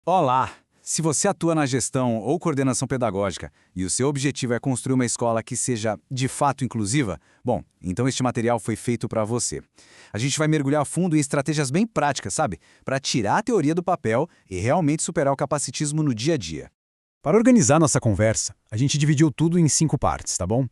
Olá! Se você atua na gestão ou coordenação pedagógica e o seu objetivo é construir uma escola que seja de fato inclusiva, bom, então este material foi feito para você. A gente vai mergulhar a fundo em estratégias bem práticas, sabe? Para tirar a teoria do papel e realmente superar o capacitismo no dia a dia. Para organizar nossa conversa, a gente dividiu tudo em 5 partes, tá bom?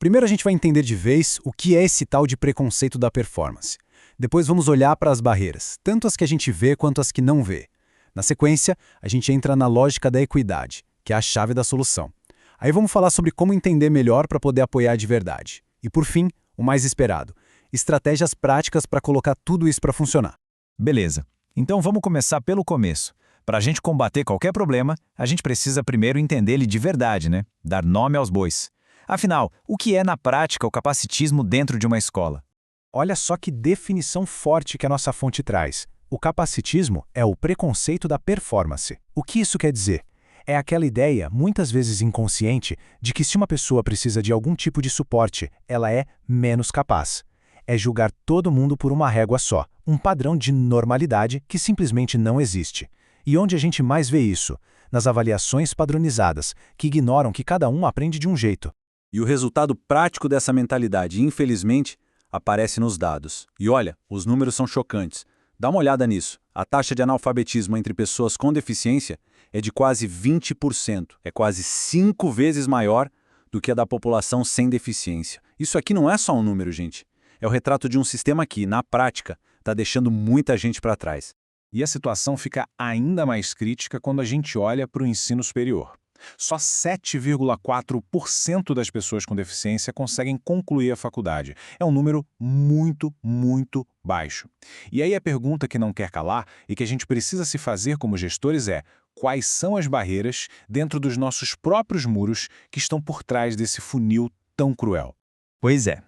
Primeiro a gente vai entender de vez o que é esse tal de preconceito da performance. Depois vamos olhar para as barreiras, tanto as que a gente vê quanto as que não vê. Na sequência, a gente entra na lógica da equidade, que é a chave da solução. Aí vamos falar sobre como entender melhor para poder apoiar de verdade. E por fim, o mais esperado, estratégias práticas para colocar tudo isso para funcionar. Beleza. Então vamos começar pelo começo. Para a gente combater qualquer problema, a gente precisa primeiro entender ele de verdade, né? Dar nome aos bois. Afinal, o que é na prática o capacitismo dentro de uma escola? Olha só que definição forte que a nossa fonte traz. O capacitismo é o preconceito da performance. O que isso quer dizer? É aquela ideia, muitas vezes inconsciente, de que se uma pessoa precisa de algum tipo de suporte, ela é menos capaz. É julgar todo mundo por uma régua só, um padrão de normalidade que simplesmente não existe. E onde a gente mais vê isso? Nas avaliações padronizadas, que ignoram que cada um aprende de um jeito. E o resultado prático dessa mentalidade, infelizmente, aparece nos dados. E olha, os números são chocantes. Dá uma olhada nisso. A taxa de analfabetismo entre pessoas com deficiência é de quase 20%. É quase 5 vezes maior do que a da população sem deficiência. Isso aqui não é só um número, gente. É o retrato de um sistema que, na prática, está deixando muita gente para trás. E a situação fica ainda mais crítica quando a gente olha para o ensino superior. Só 7,4% das pessoas com deficiência conseguem concluir a faculdade. É um número muito, muito baixo. E aí a pergunta que não quer calar e que a gente precisa se fazer como gestores é: quais são as barreiras dentro dos nossos próprios muros que estão por trás desse funil tão cruel? Pois é,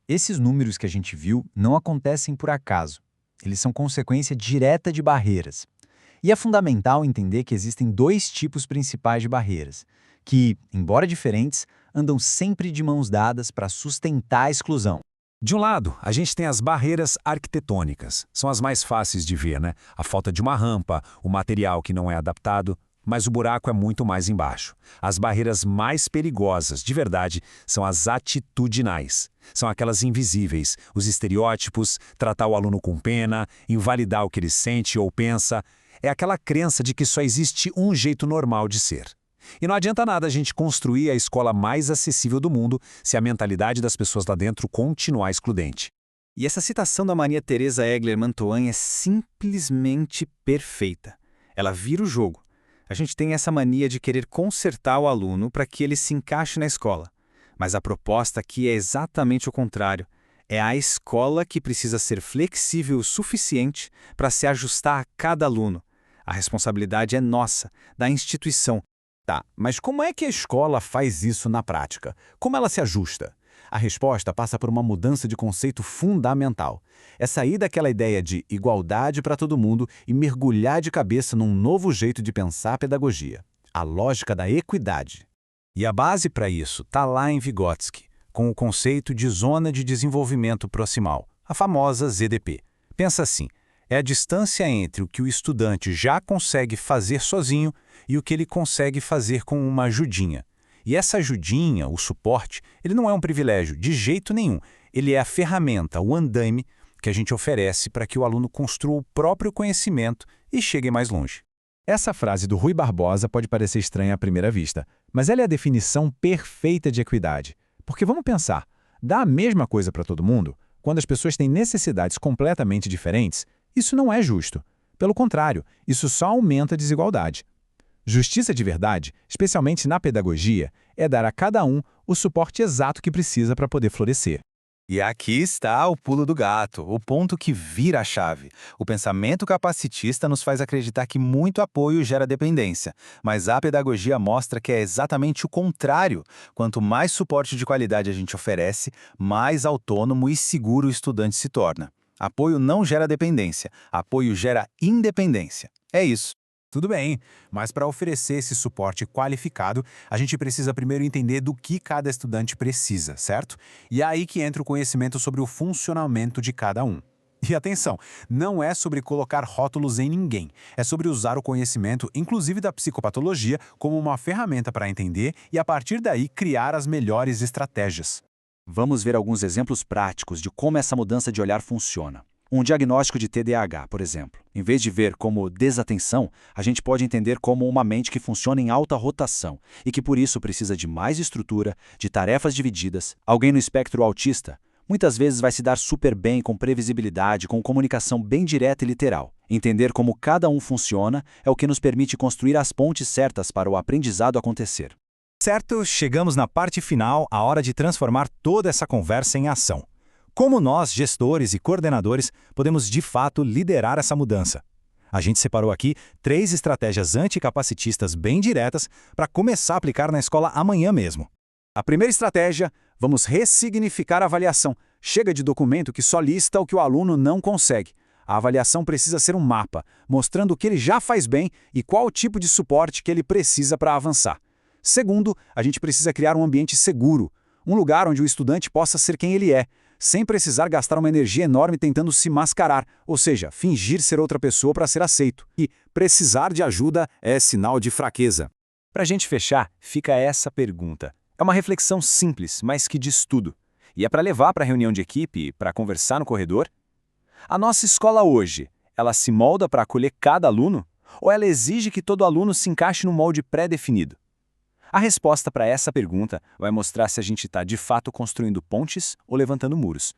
esses números que a gente viu não acontecem por acaso. Eles são consequência direta de barreiras. E é fundamental entender que existem 2 tipos principais de barreiras, que, embora diferentes, andam sempre de mãos dadas para sustentar a exclusão. De um lado, a gente tem as barreiras arquitetônicas. São as mais fáceis de ver, né? A falta de uma rampa, o material que não é adaptado, mas o buraco é muito mais embaixo. As barreiras mais perigosas, de verdade, são as atitudinais. São aquelas invisíveis, os estereótipos, tratar o aluno com pena, invalidar o que ele sente ou pensa. É aquela crença de que só existe um jeito normal de ser. E não adianta nada a gente construir a escola mais acessível do mundo se a mentalidade das pessoas lá dentro continuar excludente. E essa citação da Maria Teresa Egler-Mantoan é simplesmente perfeita. Ela vira o jogo. A gente tem essa mania de querer consertar o aluno para que ele se encaixe na escola. Mas a proposta aqui é exatamente o contrário. É a escola que precisa ser flexível o suficiente para se ajustar a cada aluno. A responsabilidade é nossa, da instituição. Tá, mas como é que a escola faz isso na prática? Como ela se ajusta? A resposta passa por uma mudança de conceito fundamental. É sair daquela ideia de igualdade para todo mundo e mergulhar de cabeça num novo jeito de pensar a pedagogia. A lógica da equidade. E a base para isso está lá em Vygotsky, com o conceito de Zona de Desenvolvimento Proximal, a famosa ZDP. Pensa assim, é a distância entre o que o estudante já consegue fazer sozinho e o que ele consegue fazer com uma ajudinha. E essa ajudinha, o suporte, ele não é um privilégio de jeito nenhum. Ele é a ferramenta, o andaime que a gente oferece para que o aluno construa o próprio conhecimento e chegue mais longe. Essa frase do Rui Barbosa pode parecer estranha à primeira vista, mas ela é a definição perfeita de equidade. Porque vamos pensar, dá a mesma coisa para todo mundo? Quando as pessoas têm necessidades completamente diferentes, isso não é justo. Pelo contrário, isso só aumenta a desigualdade. Justiça de verdade, especialmente na pedagogia, é dar a cada um o suporte exato que precisa para poder florescer. E aqui está o pulo do gato, o ponto que vira a chave. O pensamento capacitista nos faz acreditar que muito apoio gera dependência, mas a pedagogia mostra que é exatamente o contrário. Quanto mais suporte de qualidade a gente oferece, mais autônomo e seguro o estudante se torna. Apoio não gera dependência, apoio gera independência. É isso. Tudo bem, mas para oferecer esse suporte qualificado, a gente precisa primeiro entender do que cada estudante precisa, certo? E é aí que entra o conhecimento sobre o funcionamento de cada um. E atenção, não é sobre colocar rótulos em ninguém, é sobre usar o conhecimento, inclusive da psicopatologia, como uma ferramenta para entender e, a partir daí, criar as melhores estratégias. Vamos ver alguns exemplos práticos de como essa mudança de olhar funciona. Um diagnóstico de TDAH, por exemplo. Em vez de ver como desatenção, a gente pode entender como uma mente que funciona em alta rotação e que por isso precisa de mais estrutura, de tarefas divididas. Alguém no espectro autista muitas vezes vai se dar super bem com previsibilidade, com comunicação bem direta e literal. Entender como cada um funciona é o que nos permite construir as pontes certas para o aprendizado acontecer. Certo, chegamos na parte final, a hora de transformar toda essa conversa em ação. Como nós, gestores e coordenadores, podemos de fato liderar essa mudança? A gente separou aqui 3 estratégias anticapacitistas bem diretas para começar a aplicar na escola amanhã mesmo. A primeira estratégia, vamos ressignificar a avaliação. Chega de documento que só lista o que o aluno não consegue. A avaliação precisa ser um mapa, mostrando o que ele já faz bem e qual o tipo de suporte que ele precisa para avançar. Segundo, a gente precisa criar um ambiente seguro, um lugar onde o estudante possa ser quem ele é, sem precisar gastar uma energia enorme tentando se mascarar, ou seja, fingir ser outra pessoa para ser aceito. E precisar de ajuda é sinal de fraqueza. Para a gente fechar, fica essa pergunta. É uma reflexão simples, mas que diz tudo. E é para levar para a reunião de equipe, para conversar no corredor? A nossa escola hoje, ela se molda para acolher cada aluno? Ou ela exige que todo aluno se encaixe no molde pré-definido? A resposta para essa pergunta vai mostrar se a gente está de fato construindo pontes ou levantando muros.